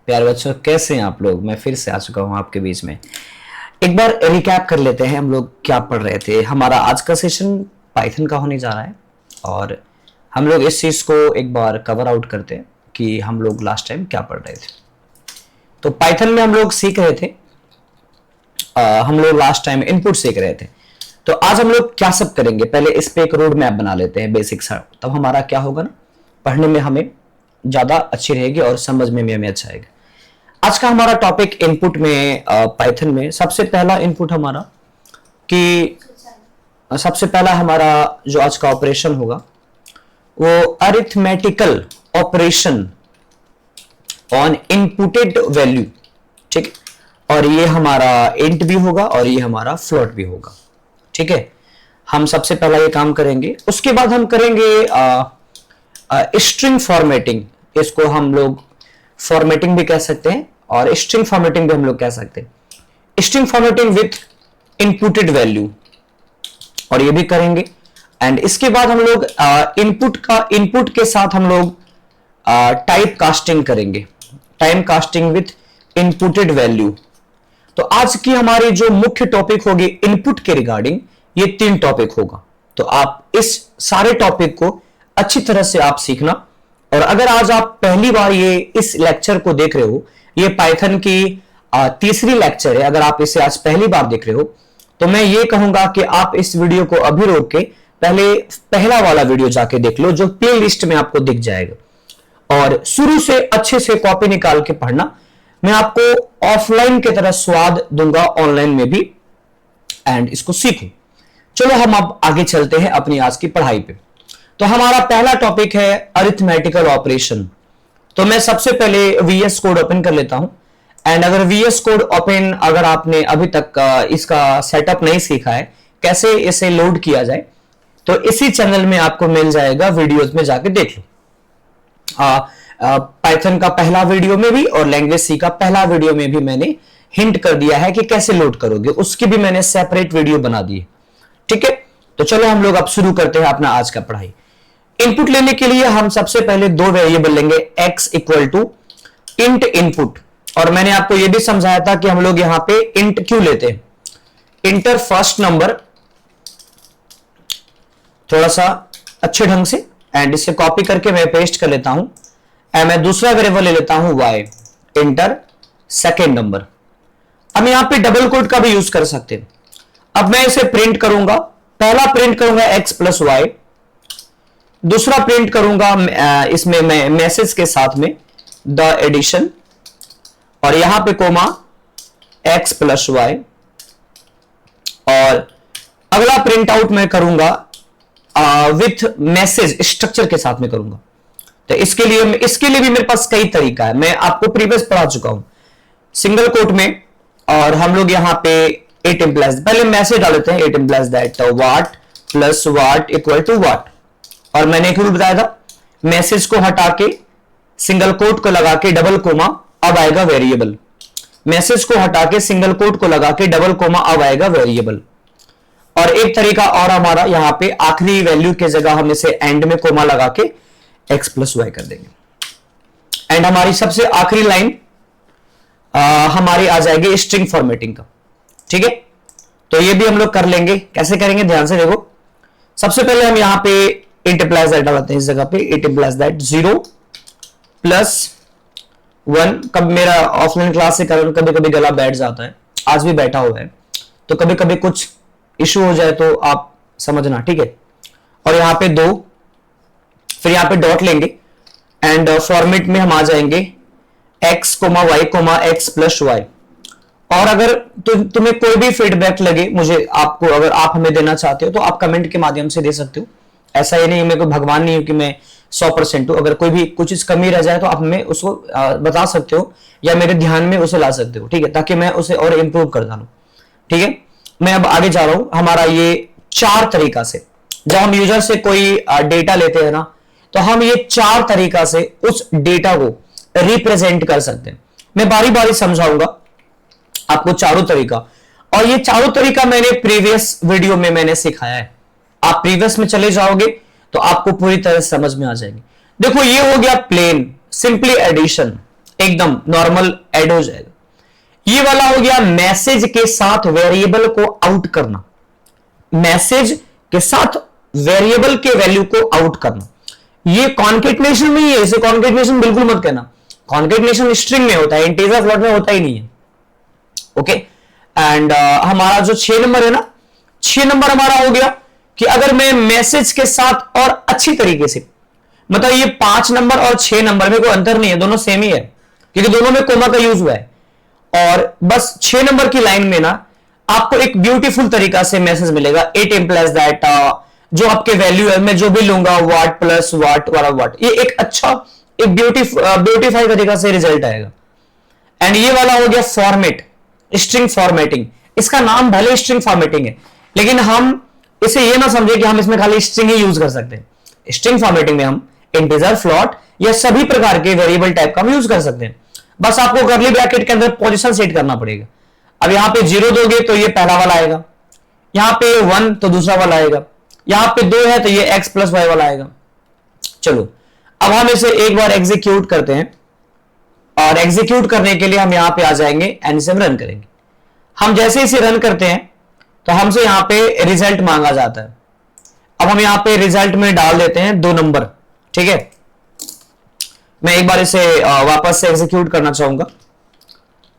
प्यारे बच्चों, कैसे हैं आप लोग। मैं फिर से आ चुका हूं आपके बीच में। एक बार रिकैप कर लेते हैं हम लोग क्या पढ़ रहे थे। हमारा आज का सेशन पाइथन का होने जा रहा है और हम लोग इस चीज को एक बार कवर आउट करते हैं कि हम लोग लास्ट टाइम क्या पढ़ रहे थे। तो पाइथन में हम लोग सीख रहे थे, हम लोग लास्ट टाइम इनपुट सीख रहे थे। तो आज हम लोग क्या सब करेंगे, पहले इस पे एक रोड मैप बना लेते हैं बेसिक सा। तब हमारा क्या होगा ना, पढ़ने में हमें ज्यादा अच्छी रहेगी और समझ में भी हमें अच्छा आएगा। आज का हमारा टॉपिक इनपुट में, पाइथन में सबसे पहला इनपुट हमारा कि सबसे पहला हमारा जो आज का ऑपरेशन होगा वो arithmetical operation on inputted value, ठीक है। और ये हमारा इंट भी होगा और ये हमारा फ्लोट भी होगा, ठीक है। हम सबसे पहला ये काम करेंगे, उसके बाद हम करेंगे स्ट्रिंग फॉर्मेटिंग। इसको हम लोग फॉर्मेटिंग भी कह सकते हैं और स्ट्रिंग फॉर्मेटिंग भी हम लोग कह सकते हैं। String formatting with inputted value, और ये भी करेंगे। एंड इसके बाद हम लोग इनपुट के साथ हम लोग टाइप कास्टिंग करेंगे, time casting with inputted value. तो आज की हमारी जो मुख्य टॉपिक होगी इनपुट के रिगार्डिंग, ये 3 टॉपिक होगा। तो आप इस सारे टॉपिक को अच्छी तरह से आप सीखना। और अगर आज आप पहली बार ये इस लेक्चर को देख रहे हो, ये पाइथन की तीसरी लेक्चर है, अगर आप इसे आज पहली बार देख रहे हो तो मैं ये कहूंगा कि आप इस वीडियो को अभी रोक के पहला वाला वीडियो जाके देख लो, जो प्ले लिस्ट में आपको दिख जाएगा। और शुरू से अच्छे से कॉपी निकाल के पढ़ना। मैं आपको ऑफलाइन की तरह स्वाद दूंगा ऑनलाइन में भी, एंड इसको सीखो। चलो हम अब आगे चलते हैं अपनी आज की पढ़ाई पे। तो हमारा पहला टॉपिक है अरिथमेटिकल ऑपरेशन। तो मैं सबसे पहले VS कोड ओपन कर लेता हूं। एंड अगर VS कोड ओपन, अगर आपने अभी तक इसका सेटअप नहीं सीखा है कैसे इसे लोड किया जाए, तो इसी चैनल में आपको मिल जाएगा, वीडियोस में जाके देख लो। पाइथन का पहला वीडियो में भी और लैंग्वेज सी का पहला वीडियो में भी मैंने हिंट कर दिया है कि कैसे लोड करोगे, उसकी भी मैंने सेपरेट वीडियो बना दी है, ठीक है। तो चलो हम लोग अब शुरू करते हैं अपना आज का पढ़ाई। इनपुट लेने के लिए हम सबसे पहले 2 वेरिएबल लेंगे, x equal to int input. और मैंने आपको यह भी समझाया था कि हम लोग यहां पे इंट क्यों लेते हैं। इंटर फर्स्ट नंबर, थोड़ा सा अच्छे ढंग से, एंड इसे कॉपी करके मैं पेस्ट कर लेता हूं। एंड मैं दूसरा वेरिएबल ले लेता हूं y, इंटर सेकेंड नंबर। हम यहां पे डबल कोट का भी यूज कर सकते हैं। अब मैं इसे प्रिंट करूंगा, पहला प्रिंट करूंगा x प्लस वाई, दूसरा प्रिंट करूंगा इसमें मैं मैसेज के साथ में द एडिशन, और यहां पे कोमा x प्लस वाई, और अगला प्रिंट आउट मैं करूंगा विथ मैसेज स्ट्रक्चर के साथ में करूंगा। तो इसके लिए भी मेरे पास कई तरीका है, मैं आपको प्रीवियस पढ़ा चुका हूं सिंगल कोट में। और हम लोग यहां पे इट इंप्लाइज, पहले मैसेज डाल देते हैं, it implies that what plus what equal to what. और मैंने एक रूल बताया था, मैसेज को हटा के सिंगल कोट को लगा के डबल कोमा, अब आएगा वेरिएबल। मैसेज को हटा के सिंगल कोट को लगा के डबल कोमा, अब आएगा वेरिएबल। और एक तरीका और हमारा, यहां पे आखिरी वैल्यू के जगह हम इसे एंड में कोमा लगा के x प्लस वाई कर देंगे। एंड हमारी सबसे आखिरी लाइन हमारी आ जाएगी स्ट्रिंग फॉर्मेटिंग का, ठीक है। तो ये भी हम लोग कर लेंगे। कैसे करेंगे, ध्यान से देखो। सबसे पहले हम यहां पे इट इंप्लाइज दैट डालते हैं, इस जगह पे इट इंप्लाइज दैट 0 प्लस 1। कब मेरा ऑफलाइन क्लास के कारण कभी कभी गला बैठ जाता है, आज भी बैठा हुआ है, तो कभी कभी कुछ इशू हो जाए तो आप समझना, ठीक है। और यहां पे 2, फिर यहां पे डॉट लेंगे, एंड फॉर्मेट में हम आ जाएंगे x, y, x plus y. और अगर तुम्हें कोई भी फीडबैक लगे मुझे, आपको अगर आप हमें देना चाहते हो तो आप कमेंट के माध्यम से दे सकते हो। ऐसा ये नहीं, मैं कोई भगवान नहीं हूं कि मैं 100% हूं। अगर कोई भी कुछ चीज कमी रह जाए तो आप हमें उसको बता सकते हो या मेरे ध्यान में उसे ला सकते हो, ठीक है, ताकि मैं उसे और इंप्रूव कर डालूं, ठीक है। मैं अब आगे जा रहा हूं। हमारा ये 4 तरीका से, जब हम यूजर से कोई डेटा लेते हैं ना, तो हम ये 4 तरीका से उस डेटा को रिप्रेजेंट कर सकते हैं। मैं बारी बारी समझाऊंगा आपको चारों तरीका, और ये चारों तरीका मैंने प्रीवियस वीडियो में मैंने सिखाया है। आप प्रीवियस में चले जाओगे तो आपको पूरी तरह समझ में आ जाएगी। देखो, ये हो गया प्लेन सिंपली एडिशन, एकदम नॉर्मल ऐड हो जाएगा। ये वाला हो गया मैसेज के साथ वेरिएबल को आउट करना, मैसेज के साथ वेरिएबल के वैल्यू को आउट करना। ये कॉन्केटनेशन नहीं है, इसे कॉन्केटनेशन बिल्कुल मत कहना, कॉन्केटनेशन स्ट्रिंग में होता है, इंटीजर फ्लोट में होता ही नहीं है। ओके एंड हमारा जो 6 नंबर है ना, 6 नंबर हमारा हो गया कि अगर मैं मैसेज के साथ और अच्छी तरीके से, मतलब ये 5 नंबर और 6 नंबर में कोई अंतर नहीं है, दोनों सेम ही है क्योंकि दोनों में कोमा का यूज हुआ है। और बस 6 नंबर की लाइन में ना आपको एक ब्यूटीफुल तरीका से मैसेज मिलेगा, इट इंप्लाइज दैट, जो आपके वैल्यू है मैं जो भी लूंगा वाट प्लस वाट वाला वाट, ये एक अच्छा एक ब्यूटीफाई तरीका से रिजल्ट आएगा। एंड ये वाला हो गया फॉर्मेट, स्ट्रिंग फॉर्मेटिंग। इसका नाम भले स्ट्रिंग फॉर्मेटिंग है लेकिन हम इसे ये ना समझे कि हम इसमें खाली स्ट्रिंग ही यूज कर सकते हैं। स्ट्रिंग फॉर्मेटिंग में हम इंटीजर, फ्लोट या सभी प्रकार के वेरिएबल टाइप का हम यूज कर सकते हैं। बस आपको कर्ली ब्रैकेट के अंदर पोजीशन सेट करना पड़ेगा। अब यहां पे 0 दोगे तो ये पहला वाला आएगा, यहां पे 1 तो दूसरा वाला आएगा, यहां पे 2 है तो ये x प्लस वाई वाला आएगा। चलो अब हम इसे एक बार एग्जीक्यूट करते हैं और एग्जीक्यूट करने के लिए हम यहां पे आ जाएंगे एंड इसे रन करेंगे। हम जैसे इसे रन करते हैं तो हमसे यहां पे रिजल्ट मांगा जाता है। अब हम यहां पे रिजल्ट में डाल देते हैं 2 नंबर, ठीक है। मैं एक बार इसे वापस से एग्जीक्यूट करना चाहूंगा,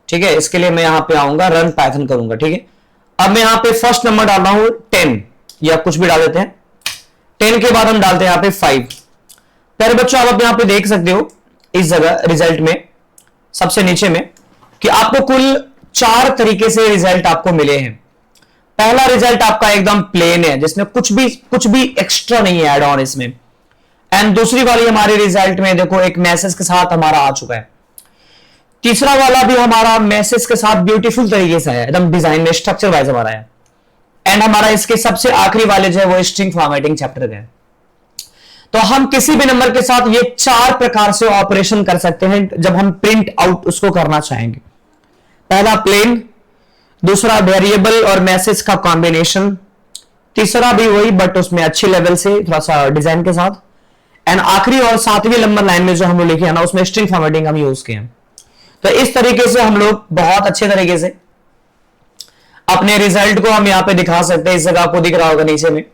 ठीक है। इसके लिए मैं यहां पे आऊंगा, रन पाइथन करूंगा, ठीक है। अब मैं यहां पे फर्स्ट नंबर डाल रहा हूं 10 या कुछ भी डाल देते हैं। 10 के बाद हम डालते हैं यहां पे 5। प्यारे बच्चों आप यहां पे देख सकते हो इस जगह रिजल्ट में सबसे नीचे में कि आपको कुल 4 तरीके से रिजल्ट आपको मिले हैं। पहला रिजल्ट आपका एकदम प्लेन है जिसमें कुछ भी एक्स्ट्रा नहीं है, एड ऑन इसमें। एंड दूसरी वाली हमारे रिजल्ट में देखो एक मैसेज के साथ हमारा आ चुका है। तीसरा वाला भी हमारा मैसेज के साथ ब्यूटीफुल तरीके से है, एकदम डिजाइन में स्ट्रक्चर वाइज हमारा है। एंड हमारा इसके सबसे आखिरी वाले जो है वो स्ट्रिंग फॉर्मेटिंग चैप्टर का है। तो हम किसी भी नंबर के साथ ये 4 प्रकार से ऑपरेशन कर सकते हैं जब हम प्रिंट आउट उसको करना चाहेंगे। पहला प्लेन, दूसरा वेरिएबल और मैसेज का कॉम्बिनेशन, तीसरा भी वही बट उसमें अच्छी लेवल से थोड़ा सा डिजाइन के साथ, एंड आखिरी और 7वीं नंबर लाइन में जो हम लोग लिखे हैं ना उसमें स्ट्रिंग फॉर्मेटिंग हम यूज किए हैं। तो इस तरीके से हम लोग बहुत अच्छे तरीके से अपने रिजल्ट को हम यहां पे दिखा सकते हैं। इस जगह आपको दिख रहा होगा नीचे में।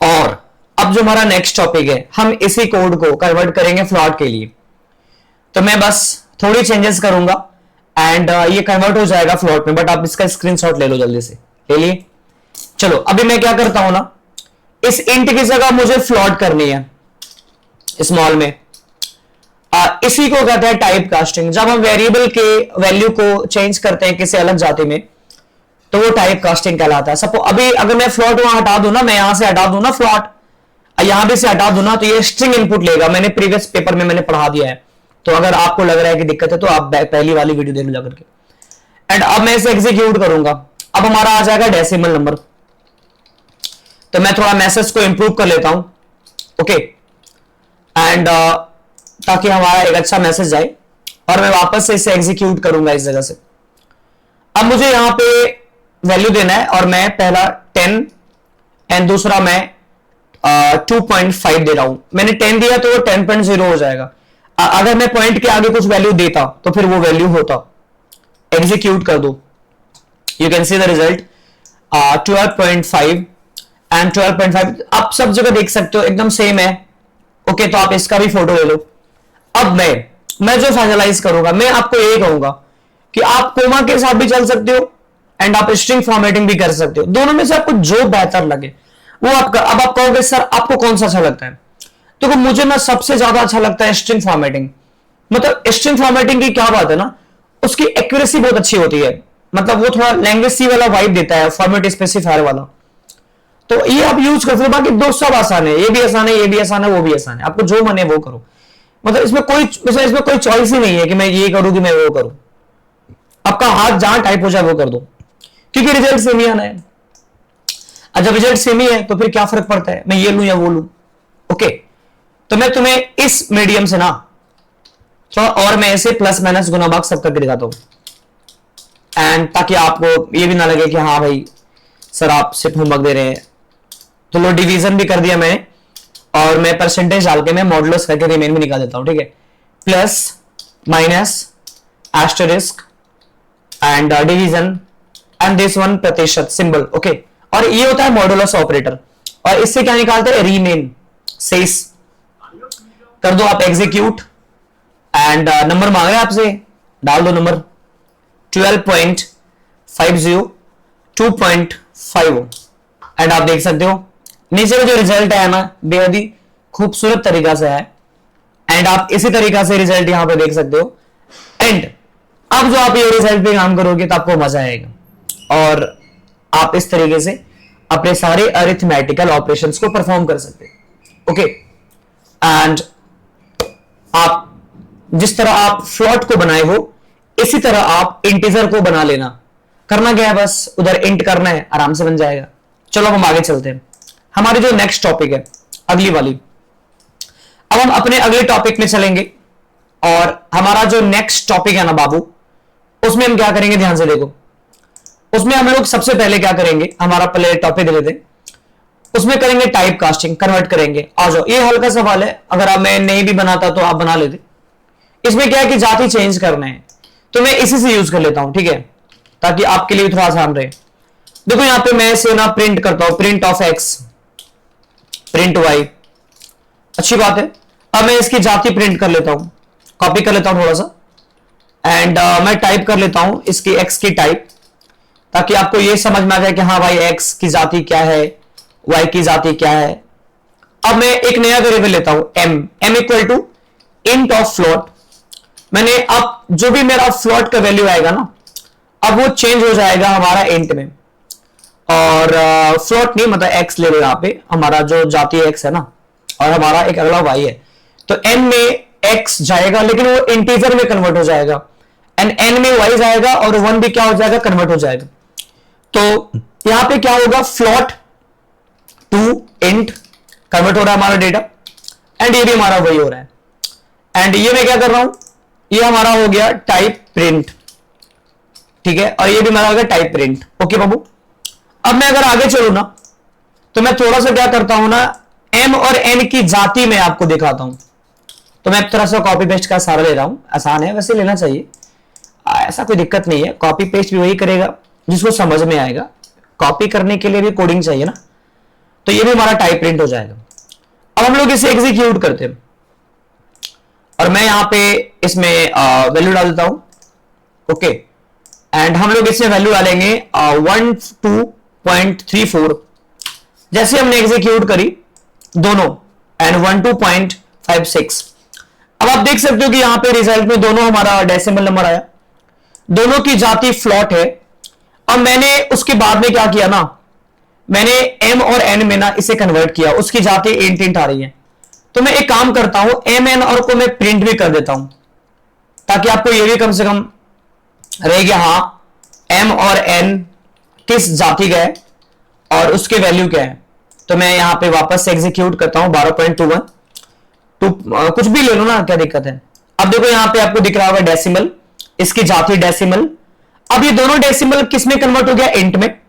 और अब जो हमारा नेक्स्ट टॉपिक है हम इसी कोड को कन्वर्ट करेंगे फ्लॉट के लिए। तो मैं बस थोड़ी चेंजेस करूंगा एंड ये कन्वर्ट हो जाएगा फ्लॉट में, बट आप इसका स्क्रीनशॉट ले लो, जल्दी से ले लिए। चलो अभी मैं क्या करता हूं ना, इस इंट की जगह मुझे फ्लॉट करनी है स्मॉल में। इसी को कहते हैं टाइप कास्टिंग। जब हम वेरिएबल के वैल्यू को चेंज करते हैं किसी अलग जाति में तो वो टाइप कास्टिंग कहलाता है। सपोज अभी अगर मैं फ्लॉट वहां हटा दूं ना, मैं यहां से हटा दूं ना फ्लॉट, यहां भी से हटा दूं ना, तो ये स्ट्रिंग इनपुट लेगा। मैंने प्रीवियस पेपर में मैंने पढ़ा दिया है, तो अगर आपको लग रहा है कि दिक्कत है तो आप पहली वाली वीडियो देख लो जाकर के। एंड अब मैं इसे एग्जीक्यूट करूंगा। अब हमारा आ जाएगा डेसिमल नंबर। तो मैं थोड़ा मैसेज को इंप्रूव कर लेता हूं, ओके, एंड ताकि हमारा एक अच्छा मैसेज जाए। और मैं वापस से इसे एग्जीक्यूट करूंगा इस जगह से। अब मुझे यहां पे वैल्यू देना है और मैं पहला 10 एंड दूसरा मैं 2.5 दे रहा हूं। मैंने 10 दिया तो वो 10.0 हो जाएगा। अगर मैं पॉइंट के आगे कुछ वैल्यू देता तो फिर वो वैल्यू होता। एग्जीक्यूट कर दो, you can see the result 12.5 and 12.5। आप सब जगह देख सकते हो एकदम सेम है, ओके। तो आप इसका भी फोटो ले लो। अब मैं जो फाइनलाइज करूंगा, मैं आपको यही कहूंगा कि आप कोमा के साथ भी चल सकते हो एंड आप स्ट्रिंग फॉर्मेटिंग भी कर सकते हो। दोनों में से आपको जो बेहतर लगे वो आपका। अब आप कहोगे सर आपको कौन सा अच्छा लगता है, तो मुझे ना सबसे ज्यादा अच्छा लगता है स्ट्रिंग फॉर्मेटिंग। मतलब स्ट्रिंग फॉर्मेटिंग की क्या बात है ना, उसकी एक्यूरेसी बहुत अच्छी होती है। मतलब वो थोड़ा लैंग्वेज सी वाला वाइब देता है, फॉर्मेट स्पेसिफायर वाला। तो ये आप यूज कर सकते हो। बाकी दो सब आसान है, ये भी आसान है, ये भी आसान है, वो भी आसान है। आपको जो मन है वो करो। मतलब इसमें कोई चॉइस ही नहीं है कि मैं ये करूं कि मैं वो करूं। आपका हाथ जहां टाइप हो जाए वो कर दो, क्योंकि रिजल्ट सेम ही आना है। जब रिजल्ट सेम ही है तो फिर क्या फर्क पड़ता है मैं ये लूं या वो लूं, ओके। तो मैं तुम्हें इस मीडियम से ना थोड़ा और मैं ऐसे प्लस माइनस गुना भाग सब करके दिखाता हूं, एंड ताकि आपको ये भी ना लगे कि हाँ भाई सर आप सिर्फ होमवर्क दे रहे हैं। तो लो डिवीजन भी कर दिया मैंने और मैं परसेंटेज डाल के मैं मॉडुलस करके रिमेन भी निकाल देता हूं, ठीक है। Plus minus asterisk and division and this one प्रतिशत सिंबल। ओके, और ये होता है मॉडुलस ऑपरेटर। और इससे क्या निकालते हैं, रीमेन सेस। कर दो आप एग्जीक्यूट एंड नंबर मांग रहे हैं आपसे, डाल दो नंबर 12.50 2.50 एंड आप देख सकते हो नीचे का जो रिजल्ट है ना बेहद ही खूबसूरत तरीका से है। एंड आप इसी तरीका से रिजल्ट यहां पे देख सकते हो। एंड अब जो आप ये रिजल्ट पे काम करोगे तो आपको मजा आएगा और आप इस तरीके से अपने सारे अरिथमेटिकल ऑपरेशंस को परफॉर्म कर सकते हो। ओके, एंड आप जिस तरह आप फ्लोट को बनाए हो इसी तरह आप इंटीजर को बना लेना। करना क्या है, बस उधर इंट करना है, आराम से बन जाएगा। चलो हम आगे चलते हैं। हमारी जो नेक्स्ट टॉपिक है अगली वाली, अब हम अपने अगले टॉपिक में चलेंगे और हमारा जो नेक्स्ट टॉपिक है ना बाबू, उसमें हम क्या करेंगे, ध्यान से देखो। उसमें हम लोग सबसे पहले क्या करेंगे, हमारा पहले टॉपिक दे देते, उसमें करेंगे टाइप कास्टिंग, कन्वर्ट करेंगे। आ जाओ, ये हल्का सवाल है, अगर आप मैं नहीं भी बनाता तो आप बना लेते। इसमें क्या है कि जाति चेंज करना है तो मैं इसी से यूज कर लेता हूं, ठीक है, ताकि आपके लिए थोड़ा आसान रहे। देखो यहां पे मैं इसे ना प्रिंट करता हूं, print of x, print y, अच्छी बात है। अब मैं इसकी जाति प्रिंट कर लेता हूं, कॉपी कर लेता हूं थोड़ा सा एंड मैं टाइप कर लेता हूं इसकी एक्स की टाइप, ताकि आपको ये समझ में आ जाए कि हाँ भाई एक्स की जाति क्या है, वाई की जाति क्या है। अब मैं एक नया वेरिएबल लेता हूं m equal to int of float. मैंने अब जो भी मेरा फ्लोट का वैल्यू आएगा ना, अब वो चेंज हो जाएगा हमारा इंट में। और फ्लोट नहीं मतलब एक्स ले लो, यहां पे हमारा जो जाति एक्स है ना और हमारा एक अगला वाई है, तो एन में एक्स जाएगा लेकिन वो इंटीजर में कन्वर्ट हो जाएगा एंड एन में वाई जाएगा और वन भी क्या हो जाएगा, कन्वर्ट हो जाएगा। तो यहां पे क्या होगा, फ्लोट टू इंट कन्वर्ट हो रहा है हमारा डेटा एंड ये भी हमारा वही हो रहा है। एंड ये मैं क्या कर रहा हूं, ये हमारा हो गया टाइप प्रिंट, ठीक है, और ये भी हमारा हो गया टाइप प्रिंट। ओके बाबू, अब मैं अगर आगे चलू ना तो मैं थोड़ा सा क्या करता हूं ना, एम और एन की जाति में आपको दिखाता हूं। तो मैं थोड़ा सा कॉपी पेस्ट का सहारा ले रहा हूं, आसान है वैसे लेना चाहिए, ऐसा कोई दिक्कत नहीं है। कॉपी पेस्ट भी वही करेगा जिसको समझ में आएगा, कॉपी करने के लिए भी कोडिंग चाहिए ना। तो ये भी हमारा टाइप प्रिंट हो जाएगा। अब हम लोग इसे एग्जीक्यूट करते हैं और मैं यहां पे इसमें वैल्यू डाल देता हूं। ओके, एंड हम लोग इसमें वैल्यू डालेंगे 12.34। जैसे हमने एग्जीक्यूट करी दोनों एंड 12.56। अब आप देख सकते हो कि यहां पे रिजल्ट में दोनों हमारा डेसिमल नंबर आया, दोनों की जाति फ्लॉट है। अब मैंने उसके बाद में क्या किया ना, मैंने एम और एन में ना इसे कन्वर्ट किया, उसकी जाति इंट आ रही है। तो मैं एक काम करता हूं, एम एन और को मैं प्रिंट भी कर देता हूं, ताकि आपको ये भी कम से कम रहेगा हाँ एम और एन किस जाति का है और उसके वैल्यू क्या है। तो मैं यहां पे वापस से एग्जीक्यूट करता हूं 12.21 कुछ भी ले लो ना, क्या दिक्कत है। अब देखो यहां पे आपको दिख रहा होगा डेसिमल, इसकी जाति डेसिमल। अब ये दोनों डेसिमल किस में कन्वर्ट हो गया, इंट में,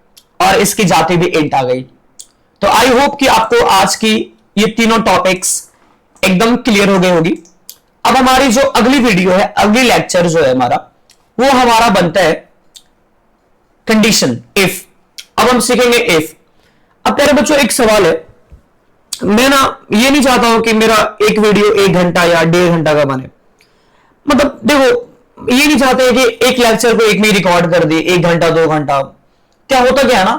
और इसकी जाति भी इंट आ गई। तो आई होप कि आपको आज की ये तीनों टॉपिक्स एकदम क्लियर हो गई होगी। अब हमारी जो अगली वीडियो है, अगली लेक्चर जो है हमारा, वो हमारा बनता है कंडीशन इफ। अब हम सीखेंगे इफ। अब प्यारे बच्चों एक सवाल है, मैं ना ये नहीं चाहता हूं कि मेरा एक वीडियो 1 घंटा या 1.5 घंटा का बने। मतलब देखो ये नहीं चाहते कि एक लेक्चर को एक में रिकॉर्ड कर दिए 1 घंटा 2 घंटा। क्या होता क्या है ना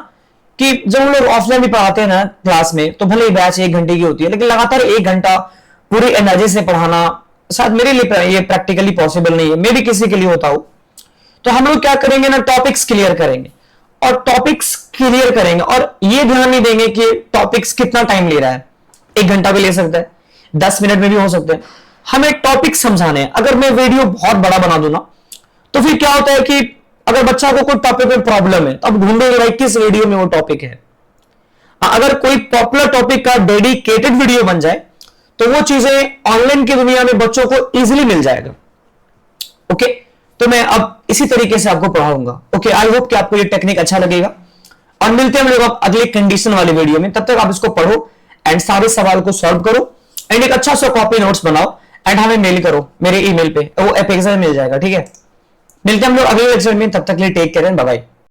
कि जब हम लोग ऑफलाइन भी पढ़ाते हैं ना क्लास में, तो भले ही बैच 1 घंटे की होती है, लेकिन लगातार 1 घंटा पूरी एनर्जी से पढ़ाना शायद मेरे लिए ये प्रैक्टिकली पॉसिबल नहीं है, मे भी किसी के लिए होता हो। तो हम लोग क्या करेंगे ना, टॉपिक्स क्लियर करेंगे और टॉपिक्स क्लियर करेंगे और ये ध्यान नहीं देंगे कि टॉपिक्स कितना टाइम ले रहा है। 1 घंटा भी ले सकता है, 10 मिनट में भी हो सकता है। हमें टॉपिक समझाने हैं। अगर मैं वीडियो बहुत बड़ा बना दूं ना, तो फिर क्या होता है कि अगर बच्चा को कोई टॉपिक में प्रॉब्लम है, तो अब ढूंढेंगे भाई किस वीडियो में वो टॉपिक है। अगर कोई पॉपुलर टॉपिक का डेडिकेटेड वीडियो बन जाए, तो वो चीजें ऑनलाइन की दुनिया में बच्चों को इजीली मिल जाएगा। ओके, तो मैं अब इसी तरीके से आपको पढ़ाऊंगा। ओके, आई होप कि आपको ये टेक्निक अच्छा लगेगा और मिलते हैं हम लोग अब अगले कंडीशन वाले वीडियो में। तब तक आप इसको पढ़ो एंड सारे सवाल को सॉल्व करो एंड एक अच्छा सा कॉपी नोट्स बनाओ एंड हमें मेल करो मेरे ईमेल पे, वो एपेक्सा में मिल जाएगा। ठीक है, मिलते हैं हम लोग अगले लेक्चर में, तब तक के लिए take care and bye bye.